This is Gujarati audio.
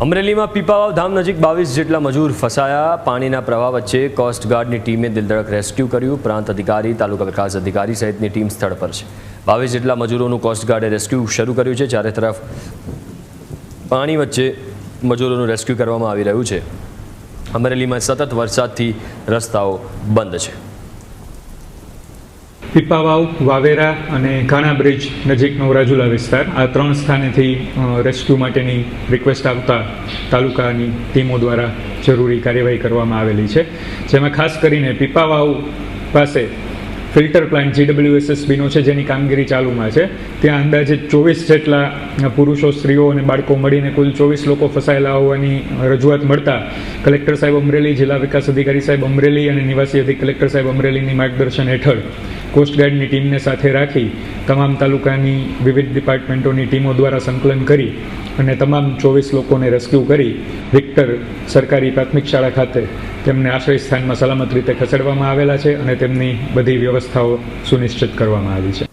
અમરેલીમાં પીપાવાવ ધામ નજીક 22 જેટલા મજૂર ફસાયા। પાણીના પ્રવાહ વચ્ચે કોસ્ટગાર્ડની ટીમે દિલધડક રેસ્ક્યુ કર્યું। પ્રાંત અધિકારી, તાલુકા વિકાસ અધિકારી સહિતની ટીમ સ્થળ પર છે। 22 જેટલા મજૂરોનું કોસ્ટગાર્ડે રેસ્ક્યુ શરૂ કર્યું છે। ચારે તરફ પાણી વચ્ચે મજૂરોનું રેસ્ક્યુ કરવામાં આવી રહ્યું છે। અમરેલીમાં સતત વરસાદથી રસ્તાઓ બંધ છે। પીપાવાવ, વાવેરા અને ઘાણા બ્રિજ નજીકનો રાજુલા વિસ્તાર, આ ત્રણ સ્થાનેથી રેસ્ક્યુ માટેની રિક્વેસ્ટ આવતા તાલુકાની ટીમો દ્વારા જરૂરી કાર્યવાહી કરવામાં આવેલી છે, જેમાં ખાસ કરીને પીપાવાવ પાસે ફિલ્ટર પ્લાન્ટ GWSSBનો છે, જેની કામગીરી ચાલુમાં છે। ત્યાં અંદાજે 24 જેટલા પુરુષો, સ્ત્રીઓ અને બાળકો મળીને કુલ 24 લોકો ફસાયેલા હોવાની રજૂઆત મળતા કલેક્ટર સાહેબ અમરેલી, જિલ્લા વિકાસ અધિકારી સાહેબ અમરેલી અને નિવાસી અધિક કલેક્ટર સાહેબ અમરેલીની માર્ગદર્શન હેઠળ કોસ્ટગાર્ડની ટીમને સાથે રાખી તમામ તાલુકાની વિવિધ ડિપાર્ટમેન્ટોની ટીમો દ્વારા સંકલન કરી અને તમામ 24 લોકોને રેસ્ક્યુ કરી વિક્ટર સરકારી પ્રાથમિક શાળા ખાતે તેમને આશ્રય સ્થાનમાં સલામત રીતે ખસેડવામાં આવેલા છે અને તેમની બધી વ્યવસ્થાઓ સુનિશ્ચિત કરવામાં આવી છે।